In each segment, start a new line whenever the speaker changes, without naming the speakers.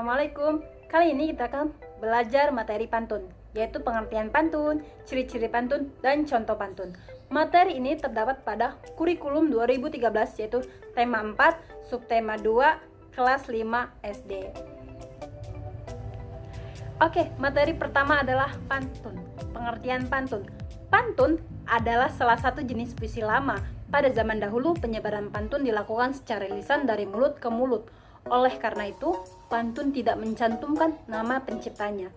Assalamualaikum. Kali ini kita akan belajar materi pantun, yaitu pengertian pantun, ciri-ciri pantun, dan contoh pantun. Materi ini terdapat pada kurikulum 2013, yaitu tema 4, subtema 2, kelas 5 SD. Oke, materi pertama adalah pantun. Pengertian pantun. Pantun adalah salah satu jenis puisi lama. Pada zaman dahulu, penyebaran pantun dilakukan secara lisan dari mulut ke mulut. Oleh karena itu, pantun tidak mencantumkan nama penciptanya.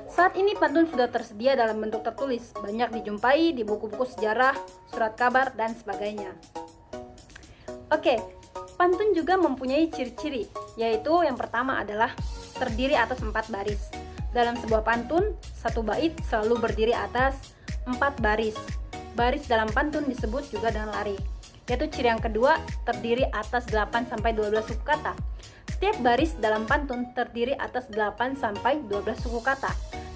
Saat ini pantun sudah tersedia dalam bentuk tertulis, banyak dijumpai di buku-buku sejarah, surat kabar, dan sebagainya. Oke, pantun juga mempunyai ciri-ciri, yaitu yang pertama adalah terdiri atas 4 baris. Dalam sebuah pantun, satu bait selalu berdiri atas 4 baris. Baris dalam pantun disebut juga dengan lari. Yaitu ciri yang kedua, terdiri atas 8-12 suku kata. Setiap baris dalam pantun terdiri atas 8-12 suku kata.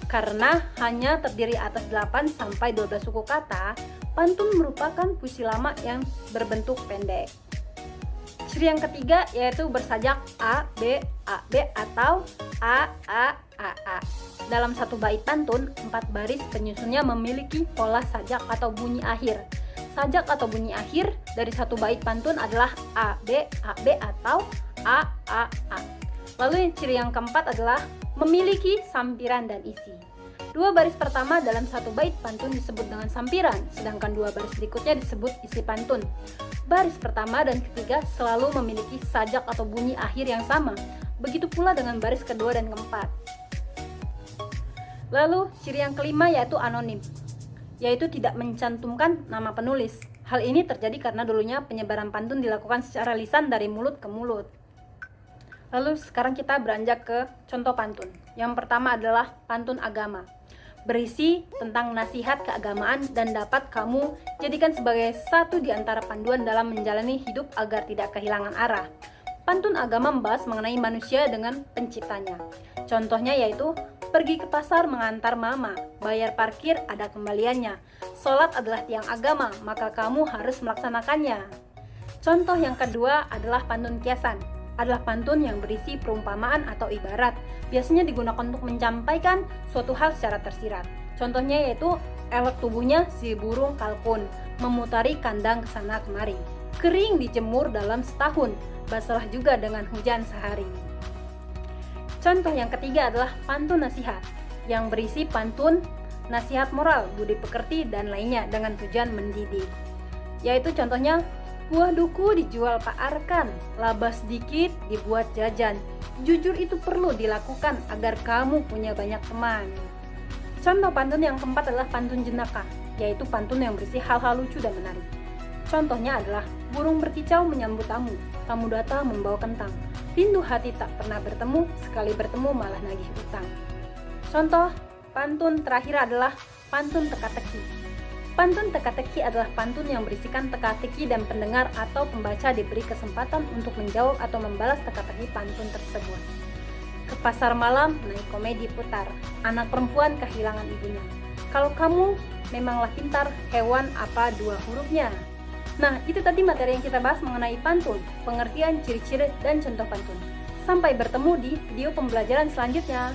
Karena hanya terdiri atas 8-12 suku kata, pantun merupakan puisi lama yang berbentuk pendek. Ciri yang ketiga yaitu bersajak A, B, atau A, A. Dalam satu bait pantun, 4 baris penyusunnya memiliki pola sajak atau bunyi akhir. Sajak atau bunyi akhir dari satu bait pantun adalah A, B, atau A. Lalu ciri yang keempat adalah memiliki sampiran dan isi. 2 baris pertama dalam satu bait pantun disebut dengan sampiran, sedangkan 2 baris berikutnya disebut isi pantun. Baris pertama dan ketiga selalu memiliki sajak atau bunyi akhir yang sama. Begitu pula dengan baris kedua dan keempat. Lalu ciri yang kelima yaitu anonim, yaitu tidak mencantumkan nama penulis. Hal ini terjadi karena dulunya penyebaran pantun dilakukan secara lisan dari mulut ke mulut. Lalu sekarang kita beranjak ke contoh pantun. Yang pertama adalah pantun agama. Berisi tentang nasihat keagamaan dan dapat kamu jadikan sebagai satu di antara panduan dalam menjalani hidup agar tidak kehilangan arah. Pantun agama membahas mengenai manusia dengan penciptanya. Contohnya yaitu, pergi ke pasar mengantar mama, bayar parkir ada kembaliannya. Sholat adalah tiang agama, maka kamu harus melaksanakannya. Contoh yang kedua adalah pantun kiasan. Adalah pantun yang berisi perumpamaan atau ibarat, biasanya digunakan untuk menyampaikan suatu hal secara tersirat. Contohnya yaitu, elok tubuhnya si burung kalkun, memutari kandang kesana kemari. Kering dijemur dalam setahun, basahlah juga dengan hujan sehari. Contoh yang ketiga adalah pantun nasihat, yang berisi pantun nasihat moral, budi pekerti, dan lainnya dengan tujuan mendidik. Yaitu contohnya, buah duku dijual Pak Arkan, laba sedikit dibuat jajan. Jujur itu perlu dilakukan agar kamu punya banyak teman. Contoh pantun yang keempat adalah pantun jenaka, yaitu pantun yang berisi hal-hal lucu dan menarik. Contohnya adalah, burung berkicau menyambut tamu, tamu datang membawa kentang. Rindu hati tak pernah bertemu, sekali bertemu malah nagih utang. Contoh pantun terakhir adalah pantun teka-teki. Pantun teka-teki adalah pantun yang berisikan teka-teki dan pendengar atau pembaca diberi kesempatan untuk menjawab atau membalas teka-teki pantun tersebut. Ke pasar malam naik komedi putar, anak perempuan kehilangan ibunya. Kalau kamu memanglah pintar, hewan apa 2 hurufnya? Nah, itu tadi materi yang kita bahas mengenai pantun, pengertian, ciri-ciri, dan contoh pantun. Sampai bertemu di video pembelajaran selanjutnya.